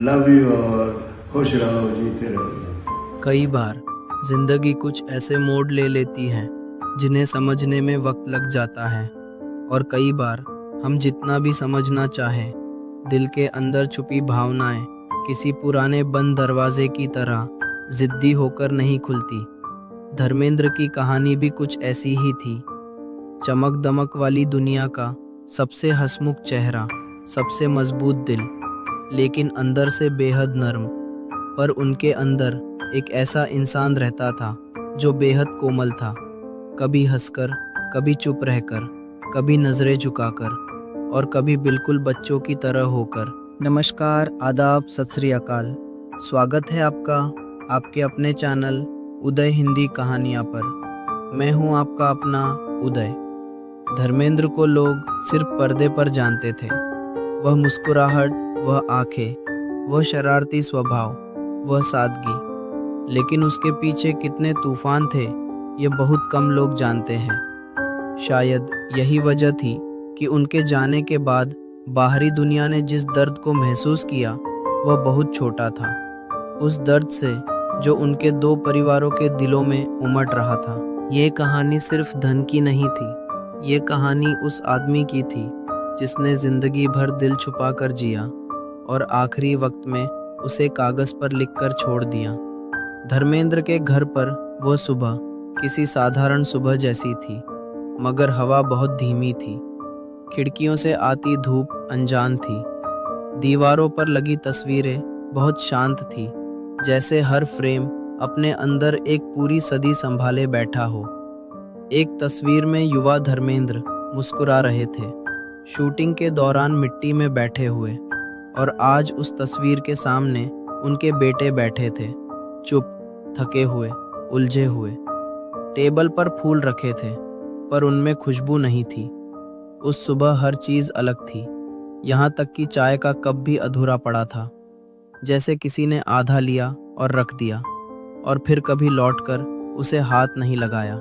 Love you और खुश रहो, जीते रहो। कई बार जिंदगी कुछ ऐसे मोड़ ले लेती है जिन्हें समझने में वक्त लग जाता है, और कई बार हम जितना भी समझना चाहें, दिल के अंदर छुपी भावनाएं किसी पुराने बंद दरवाजे की तरह जिद्दी होकर नहीं खुलती। धर्मेंद्र की कहानी भी कुछ ऐसी ही थी। चमक दमक वाली दुनिया का सबसे हंसमुख चेहरा, सबसे मजबूत दिल, लेकिन अंदर से बेहद नर्म। पर उनके अंदर एक ऐसा इंसान रहता था जो बेहद कोमल था, कभी हंसकर, कभी चुप रहकर, कभी नज़रें झुकाकर और कभी बिल्कुल बच्चों की तरह होकर। नमस्कार, आदाब, सत श्री अकाल। स्वागत है आपका आपके अपने चैनल उदय हिंदी कहानियाँ पर। मैं हूँ आपका अपना उदय। धर्मेंद्र को लोग सिर्फ पर्दे पर जानते थे। वह मुस्कुराहट, वह आंखें, वह शरारती स्वभाव, वह सादगी। लेकिन उसके पीछे कितने तूफान थे, ये बहुत कम लोग जानते हैं। शायद यही वजह थी कि उनके जाने के बाद बाहरी दुनिया ने जिस दर्द को महसूस किया, वह बहुत छोटा था। उस दर्द से जो उनके दो परिवारों के दिलों में उमड़ रहा था। ये कहानी सिर्फ धन की नहीं थी, ये कहानी उस आदमी की थी जिसने जिंदगी भर दिल छुपा कर जिया और आखिरी वक्त में उसे कागज पर लिखकर छोड़ दिया। धर्मेंद्र के घर पर वो सुबह किसी साधारण सुबह जैसी थी, मगर हवा बहुत धीमी थी। खिड़कियों से आती धूप अनजान थी। दीवारों पर लगी तस्वीरें बहुत शांत थी, जैसे हर फ्रेम अपने अंदर एक पूरी सदी संभाले बैठा हो। एक तस्वीर में युवा धर्मेंद्र मुस्कुरा रहे थे, शूटिंग के दौरान मिट्टी में बैठे हुए, और आज उस तस्वीर के सामने उनके बेटे बैठे थे, चुप, थके हुए, उलझे हुए। टेबल पर फूल रखे थे, पर उनमें खुशबू नहीं थी। उस सुबह हर चीज़ अलग थी, यहाँ तक कि चाय का कप भी अधूरा पड़ा था, जैसे किसी ने आधा लिया और रख दिया, और फिर कभी लौटकर उसे हाथ नहीं लगाया।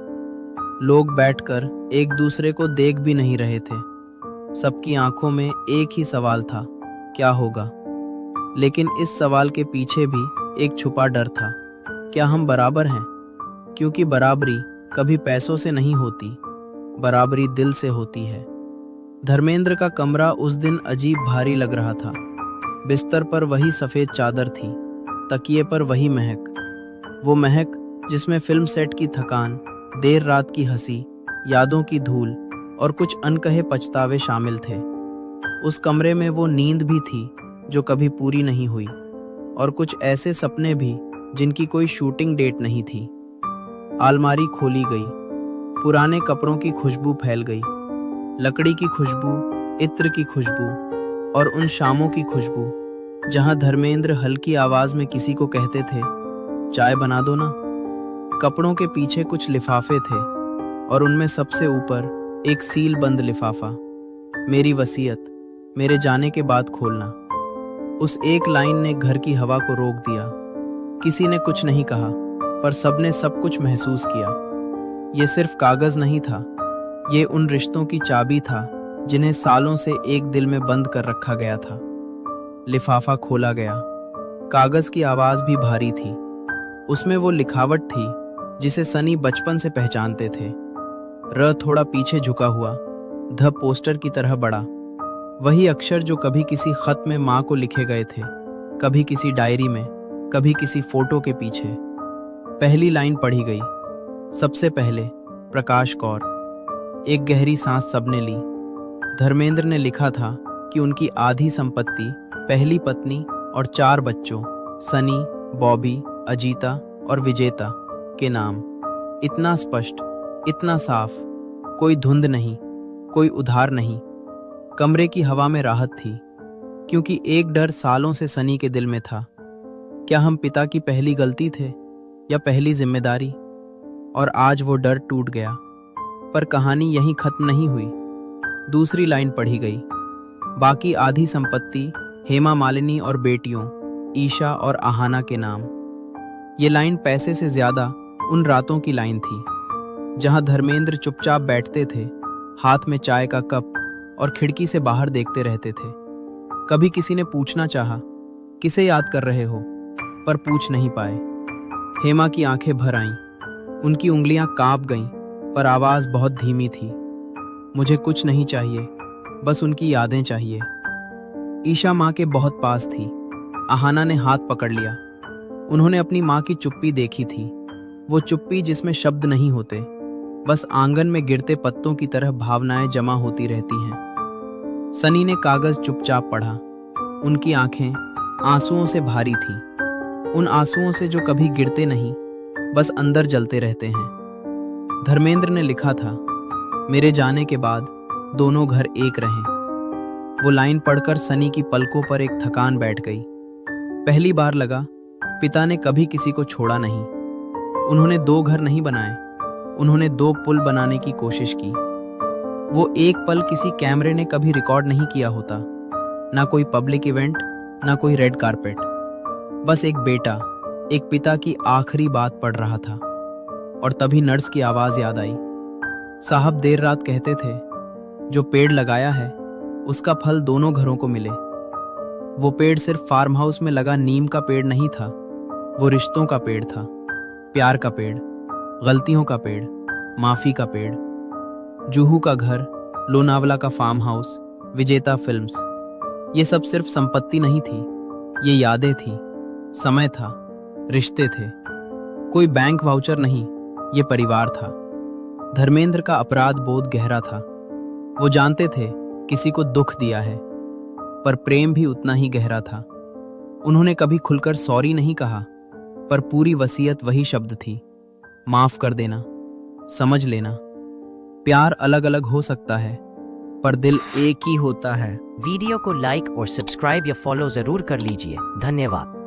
लोग बैठकर एक दूसरे को देख भी नहीं रहे थे। सबकी आंखों में एक ही सवाल था, क्या होगा? लेकिन इस सवाल के पीछे भी एक छुपा डर था, क्या हम बराबर हैं? क्योंकि बराबरी कभी पैसों से नहीं होती, बराबरी दिल से होती है। धर्मेंद्र का कमरा उस दिन अजीब भारी लग रहा था। बिस्तर पर वही सफ़ेद चादर थी, तकिए पर वही महक, वो महक जिसमें फिल्म सेट की थकान, देर रात की हंसी, यादों की धूल और कुछ अनकहे पछतावे शामिल थे। उस कमरे में वो नींद भी थी जो कभी पूरी नहीं हुई, और कुछ ऐसे सपने भी जिनकी कोई शूटिंग डेट नहीं थी। अलमारी खोली गई, पुराने कपड़ों की खुशबू फैल गई, लकड़ी की खुशबू, इत्र की खुशबू, और उन शामों की खुशबू जहां धर्मेंद्र हल्की आवाज में किसी को कहते थे, चाय बना दो ना। कपड़ों के पीछे कुछ लिफाफे थे, और उनमें सबसे ऊपर एक सील बंद लिफाफा, मेरी वसीयत, मेरे जाने के बाद खोलना। उस एक लाइन ने घर की हवा को रोक दिया। किसी ने कुछ नहीं कहा, पर सबने सब कुछ महसूस किया। ये सिर्फ कागज नहीं था, ये उन रिश्तों की चाबी था जिन्हें सालों से एक दिल में बंद कर रखा गया था। लिफाफा खोला गया, कागज की आवाज भी भारी थी। उसमें वो लिखावट थी जिसे सनी बचपन से पहचानते थे। र थोड़ा पीछे झुका हुआ, ध पोस्टर की तरह बड़ा, वही अक्षर जो कभी किसी खत में माँ को लिखे गए थे, कभी किसी डायरी में, कभी किसी फोटो के पीछे। पहली लाइन पढ़ी गई, सबसे पहले प्रकाश कौर। एक गहरी सांस सबने ली। धर्मेंद्र ने लिखा था कि उनकी आधी संपत्ति, पहली पत्नी और 4 बच्चों, सनी, बॉबी, अजीता और विजेता के नाम। इतना स्पष्ट, इतना साफ, कोई धुंध नहीं, कोई उधार नहीं। कमरे की हवा में राहत थी, क्योंकि एक डर सालों से सनी के दिल में था। क्या हम पिता की पहली गलती थे या पहली जिम्मेदारी? और आज वो डर टूट गया। पर कहानी यहीं खत्म नहीं हुई। दूसरी लाइन पढ़ी गई, बाकी आधी संपत्ति हेमा मालिनी और बेटियों ईशा और आहाना के नाम। ये लाइन पैसे से ज्यादा उन रातों की लाइन थी जहां धर्मेंद्र चुपचाप बैठते थे, हाथ में चाय का कप, और खिड़की से बाहर देखते रहते थे। कभी किसी ने पूछना चाहा, किसे याद कर रहे हो? पर पूछ नहीं पाए। हेमा की आंखें भर आईं। उनकी उंगलियां कांप गईं, पर आवाज बहुत धीमी थी। मुझे कुछ नहीं चाहिए, बस उनकी यादें चाहिए। ईशा माँ के बहुत पास थी। आहाना ने हाथ पकड़ लिया। उन्होंने अपनी माँ की चुप्पी देखी थी, वो चुप्पी जिसमें शब्द नहीं होते, बस आंगन में गिरते पत्तों की तरह भावनाएं जमा होती रहती हैं। सनी ने कागज चुपचाप पढ़ा। उनकी आंखें आंसुओं से भारी थीं, उन आंसुओं से जो कभी गिरते नहीं, बस अंदर जलते रहते हैं। धर्मेंद्र ने लिखा था, मेरे जाने के बाद दोनों घर एक रहें। वो लाइन पढ़कर सनी की पलकों पर एक थकान बैठ गई। पहली बार लगा पिता ने कभी किसी को छोड़ा नहीं। उन्होंने 2 घर नहीं बनाए, उन्होंने 2 पुल बनाने की कोशिश की। वो एक पल किसी कैमरे ने कभी रिकॉर्ड नहीं किया होता, ना कोई पब्लिक इवेंट, ना कोई रेड कारपेट। बस एक बेटा एक पिता की आखिरी बात पढ़ रहा था। और तभी नर्स की आवाज याद आई। साहब देर रात कहते थे, जो पेड़ लगाया है उसका फल दोनों घरों को मिले। वो पेड़ सिर्फ फार्म हाउस में लगा नीम का पेड़ नहीं था, वो रिश्तों का पेड़ था, प्यार का पेड़, गलतियों का पेड़, माफी का पेड़। जूहू का घर, लोनावला का फार्म हाउस, विजेता फिल्म्स, ये सब सिर्फ संपत्ति नहीं थी, ये यादें थी, समय था, रिश्ते थे। कोई बैंक वाउचर नहीं, ये परिवार था। धर्मेंद्र का अपराध बोध गहरा था। वो जानते थे किसी को दुख दिया है, पर प्रेम भी उतना ही गहरा था। उन्होंने कभी खुलकर सॉरी नहीं कहा, पर पूरी वसीयत वही शब्द थी, माफ कर देना, समझ लेना। प्यार अलग अलग हो सकता है, पर दिल एक ही होता है। वीडियो को लाइक और सब्सक्राइब या फॉलो जरूर कर लीजिए। धन्यवाद।